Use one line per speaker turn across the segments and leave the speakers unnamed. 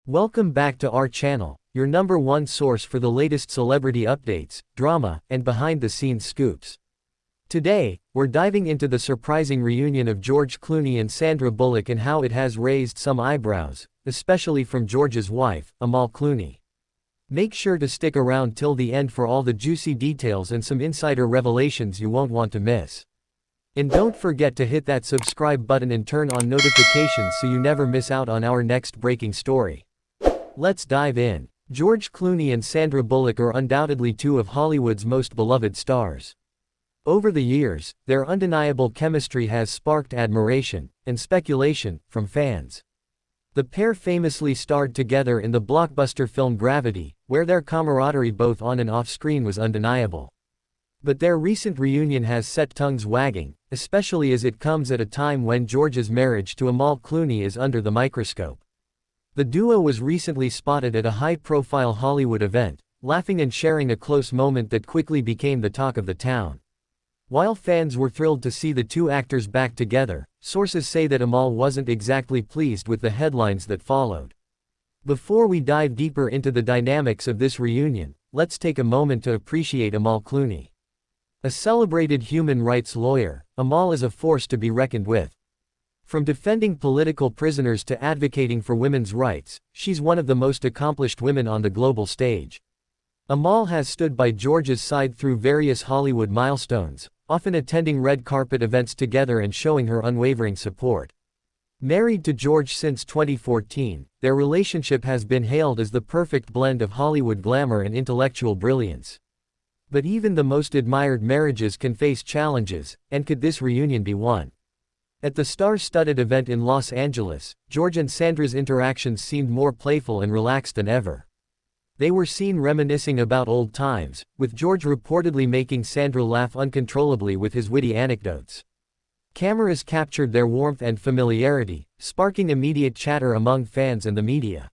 Welcome back to our channel, your number one source for the latest celebrity updates, drama, and behind-the-scenes scoops. Today, we're diving into the surprising reunion of George Clooney and Sandra Bullock and how it has raised some eyebrows, especially from George's wife, Amal Clooney. Make sure to stick around till the end for all the juicy details and some insider revelations you won't want to miss. And don't forget to hit that subscribe button and turn on notifications so you never miss out on our next breaking story. Let's dive in. George Clooney and Sandra Bullock are undoubtedly two of Hollywood's most beloved stars. Over the years, their undeniable chemistry has sparked admiration and speculation from fans. The pair famously starred together in the blockbuster film Gravity, where their camaraderie both on and off screen was undeniable. But their recent reunion has set tongues wagging, especially as it comes at a time when George's marriage to Amal Clooney is under the microscope. The duo was recently spotted at a high-profile Hollywood event, laughing and sharing a close moment that quickly became the talk of the town. While fans were thrilled to see the two actors back together, sources say that Amal wasn't exactly pleased with the headlines that followed. Before we dive deeper into the dynamics of this reunion, let's take a moment to appreciate Amal Clooney. A celebrated human rights lawyer, Amal is a force to be reckoned with. From defending political prisoners to advocating for women's rights, she's one of the most accomplished women on the global stage. Amal has stood by George's side through various Hollywood milestones, often attending red carpet events together and showing her unwavering support. Married to George since 2014, their relationship has been hailed as the perfect blend of Hollywood glamour and intellectual brilliance. But even the most admired marriages can face challenges, and could this reunion be one? At the star-studded event in Los Angeles, George and Sandra's interactions seemed more playful and relaxed than ever. They were seen reminiscing about old times, with George reportedly making Sandra laugh uncontrollably with his witty anecdotes. Cameras captured their warmth and familiarity, sparking immediate chatter among fans and the media.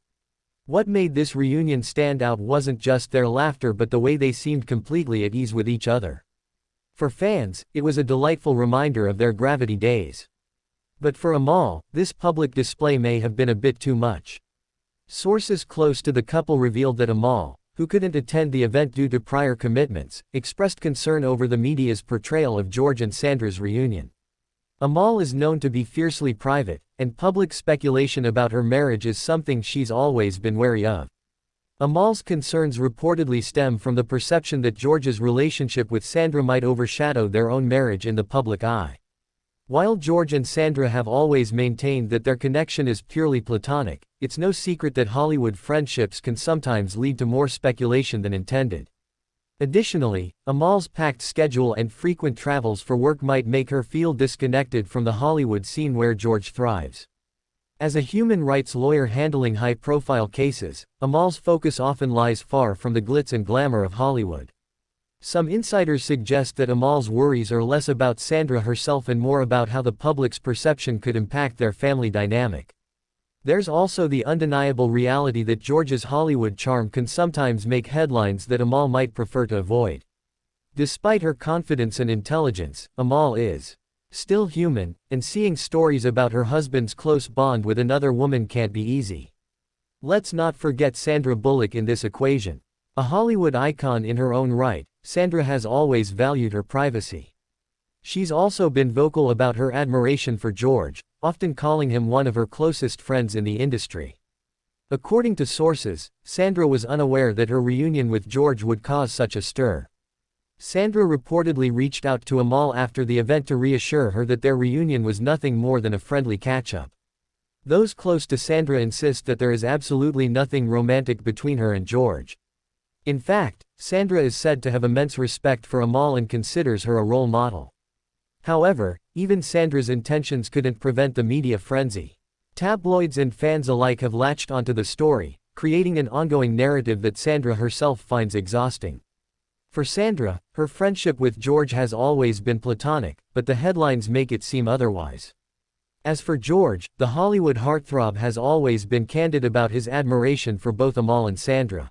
What made this reunion stand out wasn't just their laughter but the way they seemed completely at ease with each other. For fans, it was a delightful reminder of their Gravity days. But for Amal, this public display may have been a bit too much. Sources close to the couple revealed that Amal, who couldn't attend the event due to prior commitments, expressed concern over the media's portrayal of George and Sandra's reunion. Amal is known to be fiercely private, and public speculation about her marriage is something she's always been wary of. Amal's concerns reportedly stem from the perception that George's relationship with Sandra might overshadow their own marriage in the public eye. While George and Sandra have always maintained that their connection is purely platonic, it's no secret that Hollywood friendships can sometimes lead to more speculation than intended. Additionally, Amal's packed schedule and frequent travels for work might make her feel disconnected from the Hollywood scene where George thrives. As a human rights lawyer handling high-profile cases, Amal's focus often lies far from the glitz and glamour of Hollywood. Some insiders suggest that Amal's worries are less about Sandra herself and more about how the public's perception could impact their family dynamic. There's also the undeniable reality that George's Hollywood charm can sometimes make headlines that Amal might prefer to avoid. Despite her confidence and intelligence, Amal is still human, and seeing stories about her husband's close bond with another woman can't be easy. Let's not forget Sandra Bullock in this equation. A Hollywood icon in her own right, Sandra has always valued her privacy. She's also been vocal about her admiration for George, often calling him one of her closest friends in the industry. According to sources, Sandra was unaware that her reunion with George would cause such a stir. Sandra reportedly reached out to Amal after the event to reassure her that their reunion was nothing more than a friendly catch-up. Those close to Sandra insist that there is absolutely nothing romantic between her and George. In fact, Sandra is said to have immense respect for Amal and considers her a role model. However, even Sandra's intentions couldn't prevent the media frenzy. Tabloids and fans alike have latched onto the story, creating an ongoing narrative that Sandra herself finds exhausting. For Sandra, her friendship with George has always been platonic, but the headlines make it seem otherwise. As for George, the Hollywood heartthrob has always been candid about his admiration for both Amal and Sandra.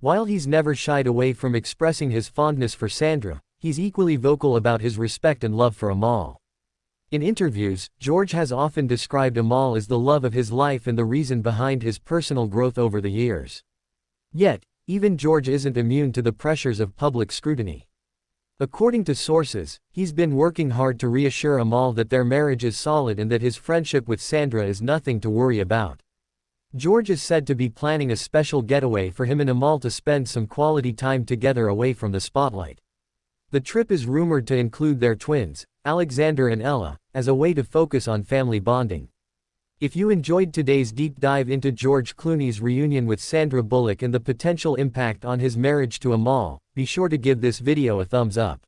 While he's never shied away from expressing his fondness for Sandra, he's equally vocal about his respect and love for Amal. In interviews, George has often described Amal as the love of his life and the reason behind his personal growth over the years. Yet, even George isn't immune to the pressures of public scrutiny. According to sources, he's been working hard to reassure Amal that their marriage is solid and that his friendship with Sandra is nothing to worry about. George is said to be planning a special getaway for him and Amal to spend some quality time together away from the spotlight. The trip is rumored to include their twins, Alexander and Ella, as a way to focus on family bonding. If you enjoyed today's deep dive into George Clooney's reunion with Sandra Bullock and the potential impact on his marriage to Amal, be sure to give this video a thumbs up.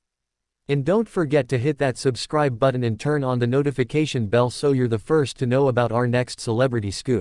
And don't forget to hit that subscribe button and turn on the notification bell so you're the first to know about our next celebrity scoop.